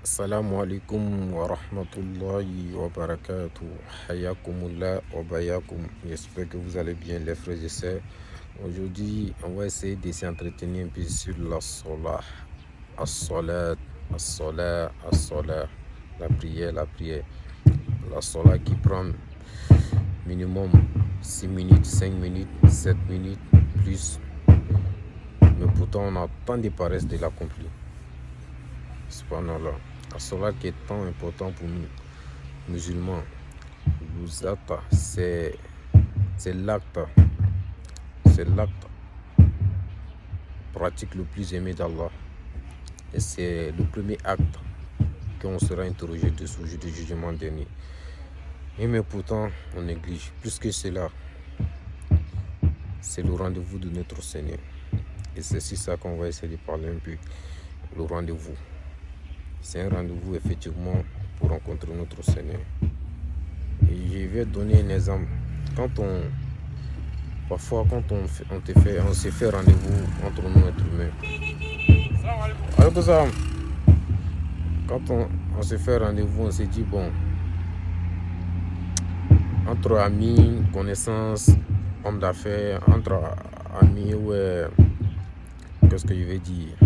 Assalamu alaikum wa rahmatullahi wa barakatuh. Hayakumullah wa bayakum. J'espère que vous allez bien, les frères et sœurs. Aujourd'hui, on va essayer de s'entretenir un peu sur la salat. As-salat, as-salat, as-salat. La prière, la prière. La salat qui prend minimum 6 minutes, 5 minutes, 7 minutes, plus. Mais pourtant, on a tant de paresse de l'accomplir. Subhanallah. La salat qui est tant important pour nous, musulmans. L'uzata, c'est l'acte pratique le plus aimé d'Allah. Et c'est le premier acte qu'on sera interrogé dessus au jour du jugement dernier. Mais pourtant, on néglige. Plus que cela, c'est le rendez-vous de notre Seigneur. Et c'est sur ça qu'on va essayer de parler un peu. Le rendez-vous. C'est un rendez-vous effectivement pour rencontrer notre Seigneur. Et je vais donner un exemple. Parfois, quand on se fait rendez-vous entre nous, êtres humains. Quand on se fait rendez-vous, on se dit, bon, entre amis, connaissances, hommes d'affaires, entre amis, ouais, qu'est-ce que je vais dire,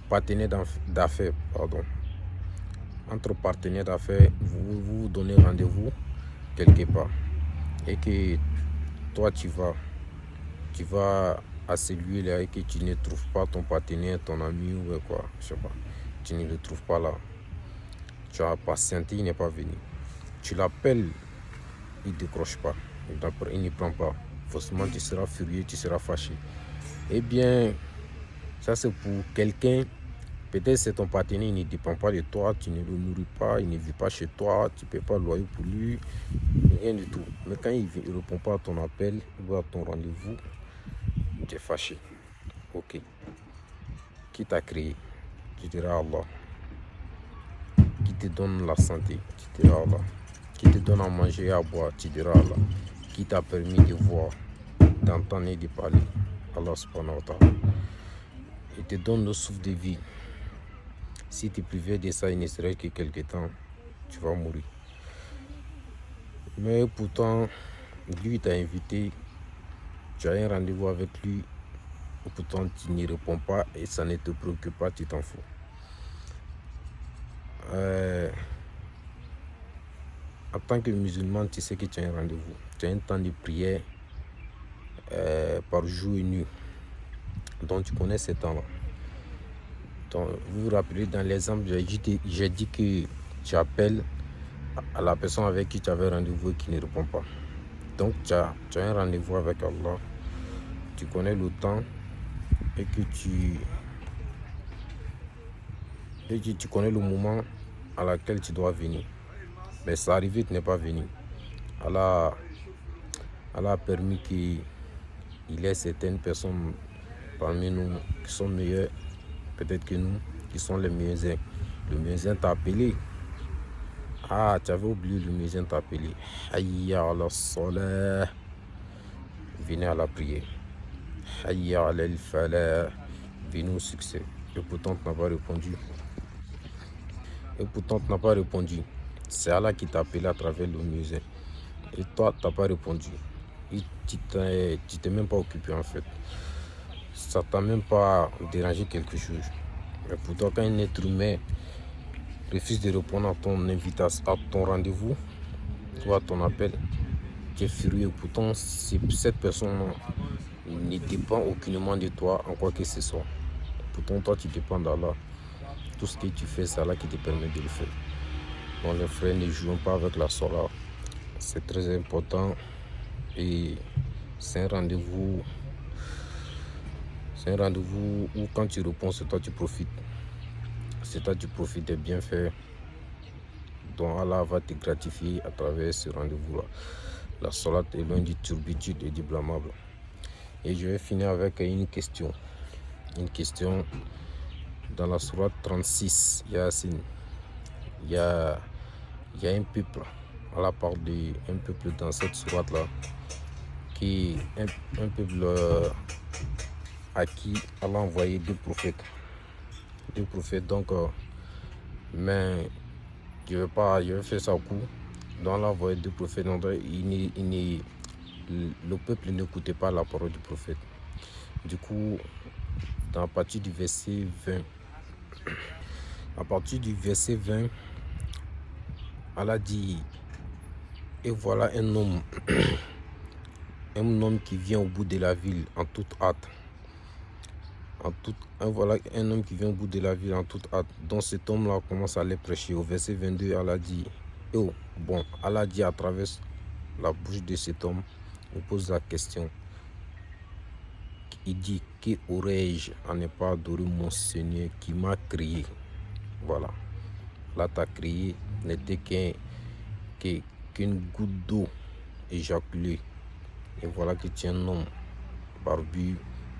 partenaires d'affaires, pardon. Entre partenaires d'affaires, vous vous donnez rendez-vous quelque part. Et que toi, tu vas à celui-là et que tu ne trouves pas ton partenaire, ton ami ou quoi, je sais pas. Tu ne le trouves pas là. Tu as patienté, il n'est pas venu. Tu l'appelles, il ne décroche pas. Il ne prend pas. Forcément, tu seras furieux, tu seras fâché. Eh bien, ça c'est pour quelqu'un. Peut-être c'est ton partenaire, il ne dépend pas de toi, tu ne le nourris pas, il ne vit pas chez toi, tu ne payes pas le loyer pour lui, rien du tout. Mais quand il ne répond pas à ton appel ou à ton rendez-vous, tu es fâché. Ok. Qui t'a créé? Tu diras Allah. Qui te donne la santé? Tu diras Allah. Qui te donne à manger et à boire? Tu diras Allah. Qui t'a permis de voir, d'entendre et de parler? Allah subhanahu wa ta'ala. Il te donne le souffle de vie. Si tu es privé de ça, il ne serait que quelque temps, tu vas mourir. Mais pourtant, lui t'a invité, tu as un rendez-vous avec lui, et pourtant tu n'y réponds pas et ça ne te préoccupe pas, tu t'en fous. En tant que musulman, tu sais que tu as un rendez-vous, tu as un temps de prière par jour et nuit. Donc tu connais ces temps-là. Donc, vous vous rappelez, dans l'exemple, j'ai dit que tu appelles à la personne avec qui tu avais rendez-vous et qui ne répond pas. Donc tu as un rendez-vous avec Allah, tu connais le temps et que tu connais le moment à laquelle tu dois venir. Mais ça arrive, tu n'es pas venu. Allah a permis qu'il y ait certaines personnes parmi nous qui sont meilleures peut-être que nous, qui sont les muezzins. Le muezzin t'a appelé. Ah, tu avais oublié, le muezzin t'a appelé. Hayya ala salah. Venez à la prière. Hayya ala al-falah. Venez au succès. Et pourtant, tu n'as pas répondu. C'est Allah qui t'a appelé à travers le muezzin. Et toi, tu n'as pas répondu. Et tu t'es même pas occupé en fait. Ça t'a même pas dérangé quelque chose. Mais pourtant, quand un être humain refuse de répondre à ton invitation, à ton rendez-vous ou à ton appel, tu es furieux. Pourtant, cette personne ne dépend aucunement de toi en quoi que ce soit. Pourtant, toi, tu dépends d'Allah. Tout ce que tu fais, c'est Allah qui te permet de le faire. Donc, les frères, ne jouons pas avec la salat. C'est très important et c'est un rendez-vous. C'est un rendez-vous où quand tu réponds, c'est toi qui profites. C'est toi qui profites des bienfaits dont Allah va te gratifier à travers ce rendez-vous-là. La salat est loin du turbitude et du blâmable. Et je vais finir avec une question. Une question dans la sourate 36, Yassine. Il y a un peuple. Allah parle d'un peuple dans cette sourate-là, qui est un peuple à qui Allah a envoyé deux prophètes. Donc, Mais je vais faire ça au coup. Dans la voie du prophète, le peuple n'écoutait pas la parole du prophète. Du coup, à partir du verset 20, Allah dit, et voilà un homme, un homme qui vient au bout de la ville en toute hâte. Voilà un homme qui vient au bout de la ville en toute hâte. Donc cet homme-là commence à aller prêcher. Au verset 22, Allah dit, Allah dit à travers la bouche de cet homme, il pose la question. Il dit, qui aurais-je à ne pas adorer mon Seigneur qui m'a créé? Voilà. Là, ta créé n'était qu'une goutte d'eau éjaculée. Et voilà que tu es un homme barbu,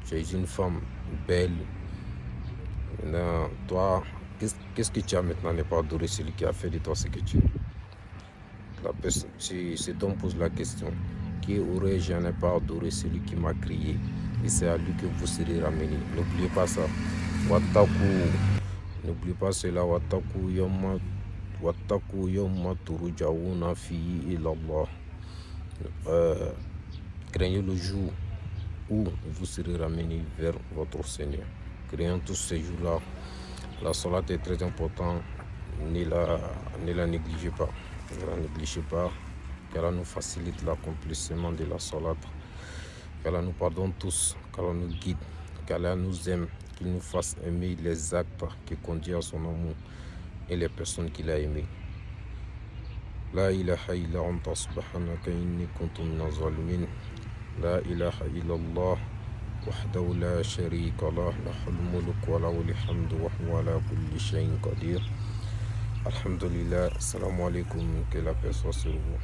tu es une femme belle. Maintenant, toi, qu'est-ce que tu as maintenant à ne pas adorer celui qui a fait de toi ce que tu es? Cet homme pose la question. Qui aurais-je à ne pas adorer celui qui m'a créé? Et c'est à lui que vous serez ramenés. N'oubliez pas ça. N'oubliez pas cela. Wataku yawma turja'una fihi ila Allah. Craignez le jour où vous serez ramenés vers votre Seigneur. Craignons tous ces jours-là. La salat est très importante. Ne la négligez pas. Ne la négligez pas. Qu'Allah nous facilite l'accomplissement de la salat. Qu'Allah nous pardonne tous. Qu'Allah nous guide. Qu'Allah nous aime. Qu'il nous fasse aimer les actes qui conduisent à son amour et les personnes qu'il a aimées. La ilaha illa anta subhanaka inni kuntu minaz zalimin. La ilaha illallah wahdahu la sharika lah, lahul mulku wa lahul hamdu wa huwa ala kulli shay'in qadir. Alhamdulillah, assalamu alaikum, que la paix soit sur vous.